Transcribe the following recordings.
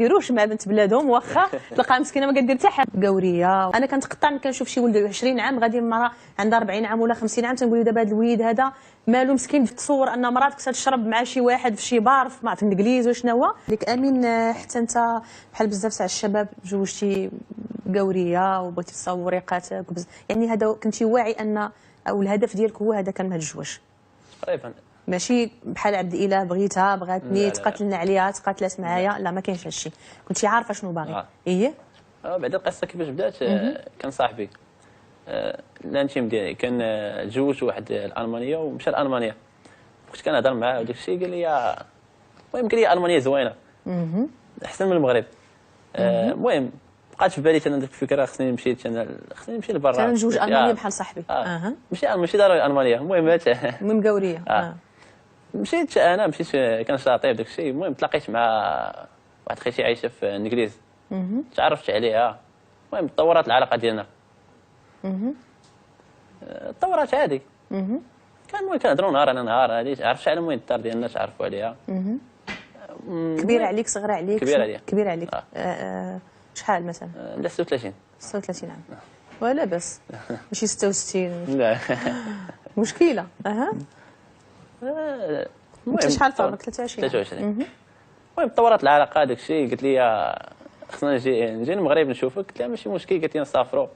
يديروش مع بنت بلادهم، واخا تلقاها مسكينه ما كدير حتى حاجه. قوريه انا كنتقطع ملي كنشوف شي ولد 20 عام غادي مرا عندها 40 عام ولا 50 عام، تنقول دابا هذا الوليد هذا مالو مسكين. تصور ان مراتك تشرب مع شي واحد في شي بار في ما عرفت الانجليز وشنو هو ديك. امين حتى انت بحال بزاف تاع الشباب تزوجتي قوريه وبغيتي تصور ريقاتك يعني هذا كنتي واعي ان او الهدف ديالك هو هذا كان من هذا الزواج تقريبا؟ ماشي بحال عبد الاله بغيتها بغاتني تقاتلنا عليها تقاتلات معايا، لا ما كاينش هادشي، كنتي عارفه شنو باغي. ايه بعد القصه كيفاش بدات. كان صاحبي الانتيم ديالي كان تزوج واحد الالمانيه ومشى لالمانيا، كنت كنهضر معاه وداك الشيء قال لي المهم قال لي المانيا زوينه احسن من المغرب. المهم بقات في بالي انا ديك الفكره خصني نمشي لبرا كنجوج المانيا بحال صاحبي. ماشي ضروري المانيا. المهم قوريه. مشيت كان شاطي بداك الشيء. المهم تلاقيت مع واحد خيتي عايشه في الانجليز، تعرفت عليها. المهم تطورات العلاقه ديالنا، تطورات عادي. المهم كنهضروا نهار على نهار. هذه عرفت على المهم الدار ديالنا تعرفوا عليها. كبيره عليك صغيره عليك؟ كبيره عليك. شحال مثلا؟ لا 36. 36 عام ولا بس ماشي 66. لا مشكله. انت شحال فرق؟ 23. المهم تطورات العلاقه داك الشيء. قالت لي خصنا نجي المغرب نشوفك. قلت لها ماشي مشكل. قالت لي نسافروا.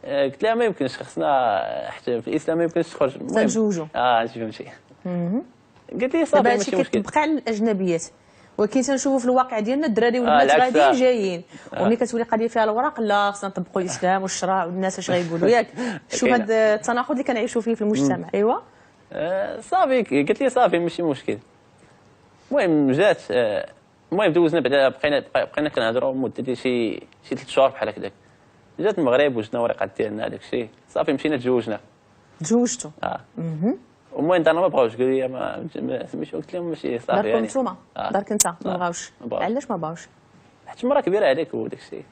قلت لها ما يمكنش، خصنا حتى في الاسلام ما يمكنش تخرج. نتزوجوا. انت فهمتي. قالت لي صافي ماشي مشكل. كتبقى على الاجنبيات، ولكن تنشوفوا في الواقع ديالنا الدراري والبنات غاديين جايين. وملي كتولي قضيه فيها الوراق لا خصنا نطبقوا الاسلام والشرع والناس اش غايقولوا ياك. شوف هذا التناقض اللي كنعيشوا فيه في المجتمع. ايوا صافي قالت لي صافي ماشي مشكل. المهم جات. المهم دوزنا بعدا بقينا كنهضروا مده ديال شي 3 شهور بحال هكذاك. جات المغرب وجدنا ورقات ديالنا داك الشيء. صافي مشينا تزوجنا. تزوجتوا؟ المهم دارنا ما بغاوش. قالوا لي ما سميتو. قلت لهم ماشي صافي داركم نتوما دارك انت ما بغاوش. علاش ما بغاوش؟ حيت المراه كبيره عليك وداك الشيء.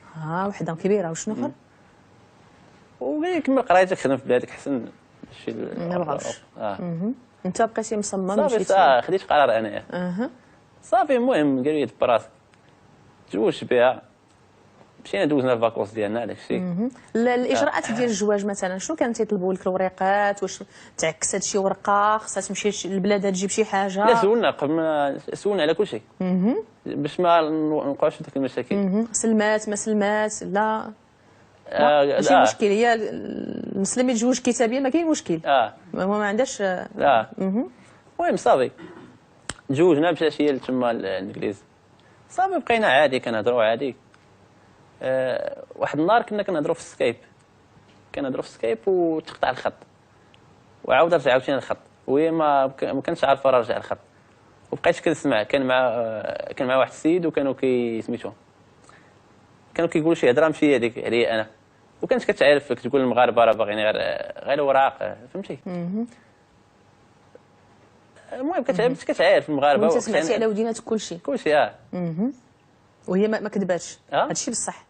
وحده كبيره وشنو اخر؟ وقال لي كمل قرايتك خدم في بلادك احسن. ما بغاوش. انت بقيتي مصمم صافي خديت قرار انايا. صافي المهم قالوا لي دبر راسك. تزوجت بها. مشينا دوزنا الفاكونس ديالنا داك الشيء. الاجراءات ديال الزواج مثلا شنو كانوا تيطلبوا لك؟ الوريقات واش تعكس هادشي ورقه؟ خصها تمشي للبلاد تجيب شي حاجه؟ لا سولنا قبل ما سولنا على كل شيء باش ما نوقعوش ديك المشاكل. سلمات ما سلمات لا ماشي مشكل. هي المسلم يتزوج كتابيا ما كاين مشكل. ما عندهاش. المهم صافي تزوجنا مشات هي تما الانجليز. صافي بقينا عادي كنهضروا عادي. واحد النهار كنا كنهضروا في السكايب وتقطع الخط وعاود رجع عاوتاني الخط وهي ما كانتش عارفه راه رجع الخط. وبقيت كنسمع. كان مع واحد السيد وكانوا سميتو كانوا كيقولوا شي هضره ماشي هذيك عليا انا. وكانت كتعرف كتقول المغاربه راه باغيين غير الوراق فهمتي. المهم كتعرف المغاربه. وانت سمعتي على وديناتك كلشي. وهي ما كذباتش. هادشي بصح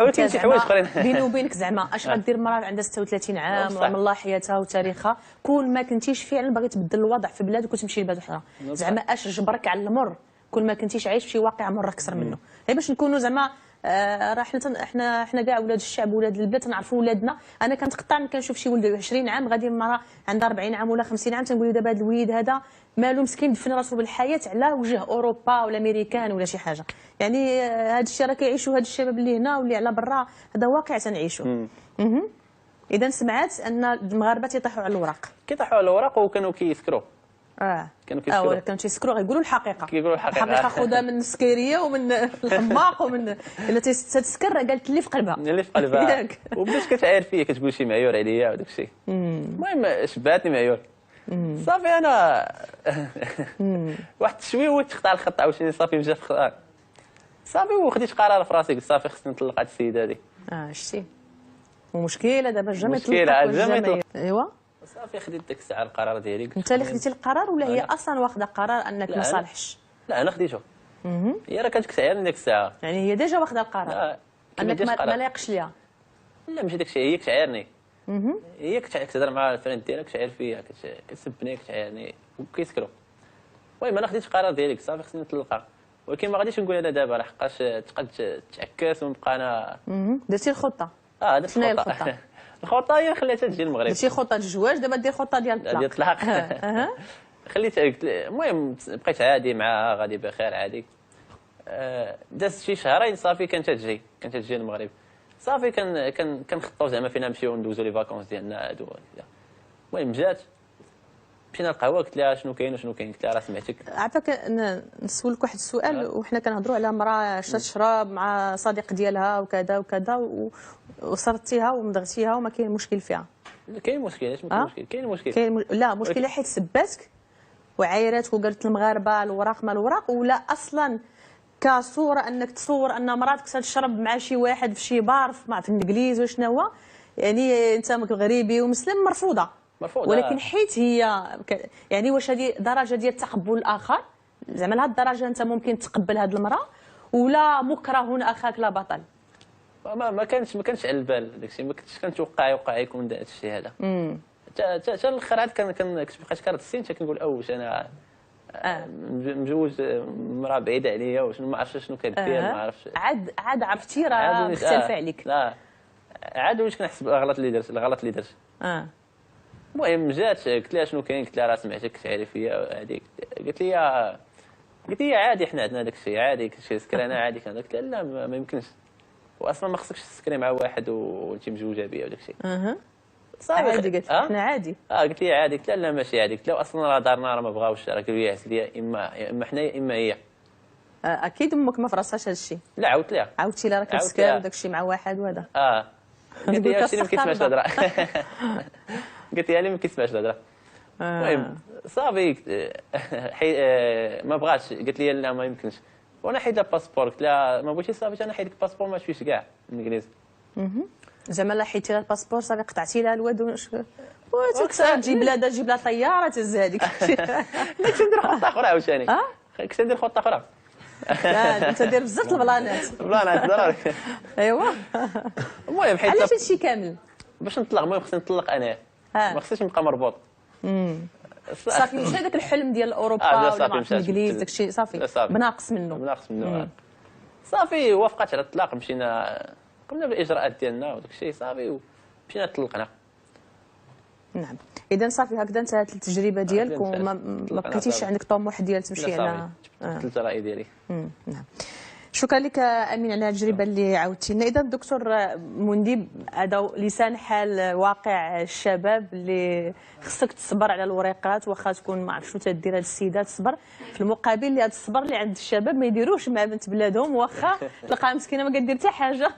ولكن شي حوايج اخرين بيني وبينك زعما اش غدير مراه عندها 36 عام رغم الله حياتها وتاريخها كل ما كنتيش فعلا باغي تبدل الوضع في بلادك وتمشي لبلاد اخرى. زعما اش جبرك على المر كل ما كنتيش عايش في شي واقع مر اكثر منه. غير باش نكونوا زعما راه احنا كاع ولاد الشعب ولاد البلاد تنعرفوا ولادنا. انا كنتقطع ملي كنشوف شي ولد 20 عام غادي مرا عندها 40 عام ولا 50 عام تنقول دابا هذا الوليد هذا مالو مسكين دفن راسو بالحياه على وجه اوروبا ولا امريكان ولا شي حاجه. يعني هذا الشيء راه كيعيشوا هاد الشباب اللي هنا واللي على برا هذا واقع تنعيشوا. اذا سمعت ان المغاربه تيطيحوا على الوراق. كيطيحوا على الوراق وكانوا كيسكروا. كانوا تيسكروا غيقولوا الحقيقه خذها من السكيريه ومن الحماق ومن الا تسكر قالت اللي في قلبها. وبدات كتعاير فيا كتقول شي معيور عليا وداك الشيء. المهم شباتني معيور. صافي انا واحد الشويه تقطع الخط عاوتاني. صافي مشى في الخط. صافي وخديت قرار في راسي. قلت صافي خصني نطلق هاد السيده هادي. شتي ومشكله دابا الجامع يطلق. ايوا صافي خديت ديك الساعه القرار ديالي. انت اللي خديتي القرار ولا هي اصلا واخده قرار انك ما صالحش؟ لا انا خديته. هي راه كانت كتعايرني ديك الساعه. يعني هي ديجا واخده القرار انك ما لايقش ليها. لا ماشي داك الشيء. هي كتعايرني. هي كتهضر مع الفريند ديالها كتعاير فيا كتسبني كتعايرني وكيسكروا. المهم انا خديت القرار ديالي. صافي خصني نطلقها. ولكن ما غاديش نقول انا دابا لحقاش تقد تعكس ونبقى انا. درتي الخطه. درت شنو هي الخطه. الخطه؟ الخطه هي خليتها تجي المغرب. درتي خطه الزواج، دابا دير خطه ديال الطلاق. ديال الطلاق. المهم بقيت عادي معاها، غادي بخير عادي. دازت شي شهرين صافي كانت تجي المغرب. صافي كنخطاو زعما فينا نمشيو ندوزو لي فاكونس ديالنا هادو. المهم جات مشينا القهوه، قلت لها شنو كاين وشنو كاين، قلت لها راه سمعتك. عافاك نسولك واحد السؤال، وحنا كنهضروا على مراه تشرب مع صديق ديالها وكذا وكذا وصرتيها ومضغتيها وما كاين مشكل فيها. كاين مشكل، علاش ما كاين مشكل؟ كاين مشكل. لا مشكله حيت سباتك وعايراتك وقالت المغاربه الوراق ما الوراق، ولا اصلا كصوره انك تصور ان مراتك تشرب مع شي واحد في شي بار في الانجليز وشنو هو، يعني انت مغربي ومسلم مرفوضه. ولكن حيت هي يعني واش هذه درجه ديال تقبل الاخر، زعما لهاد الدرجه انت ممكن تقبل هذه المراه، ولا مكره اخاك لا بطل؟ ما كانش على البال داكشي، ما كنتش كنتوقع يكون هذا الشيء هذا. حتى الاخر عاد بقيت كارت السين كنقول واش انا مجوج مراه بعيده عليا وشنو ما عرفتش شنو كدير، ما عرفتش. عاد عرفتي راه مختلفه عليك. لا عاد وليت كنحسب الغلط اللي درت. المهم جات قلت لها شنو كاين، قلت لها راه سمعتك تعرف فيا هذيك، قالت لي عادي حنا عندنا داك الشيء عادي، كلشي سكرانه عادي. قلت لها لا ما يمكنش، واصلا ما خصكش تسكري مع واحد وانت مزوجه بيا وداك الشيء. صافي عادي، قالت حنا عادي. قلت لي عادي، قلت لها لا ماشي عادي، قلت لها اصلا راه دارنا راه ما بغاوش، راه قالوا لي عسل ليا اما حنايا اما هي. اكيد امك ما فرصاش هذا الشيء. لا عاودت لها، عاودتي لها راه كتسكر وداك الشيء مع واحد وهذا. قلت لها هادشي اللي ما كيسمعش الهضره. قلت لها اللي ما كيسمعش الهضره. المهم صافي ما بغاتش، قالت لي لا ما يمكنش، وانا حيد لها باسبور. قلت لها ما بغيتيش صافي انا حيد لك باسبور ما تمشيش كاع الانجليز. زعما لا حيدتي لها الباسبور صافي قطعتي لها الواد تجيب لها طياره تهز هذيك. لا كنت ندير خطه اخرى عاوتاني. كنت ندير خطه اخرى. انت دير بزاف البلانات. ضروري. ايوا المهم حيت علاش هادشي كامل باش نطلق، المهم خصني نطلق انا، ما خصنيش نبقى مربوط. صافي مشى داك الحلم ديال اوروبا ولا مع الانجليز داك الشيء صافي بناقص منه. صافي وافقت على الطلاق، قمنا بالاجراءات ديالنا وداك الشيء صافي ومشينا طلقنا. نعم، اذا صافي هكذا انتهت التجربه ديالك وما بقيتيش عندك طموح ديال تمشي على قلت الراي ديالي. نعم، شكرا لك امين على التجربه اللي عاودتي لنا. اذا دكتور منديب، هذا لسان حال واقع الشباب اللي خصك تصبر على الوريقات، واخا تكون ما عرفت شنو تدير هاد السيدات تصبر، في المقابل اللي هذا الصبر اللي عند الشباب ما يديروش مع بنت بلادهم، واخا تلقاها مسكينه ما كدير حتى حاجه.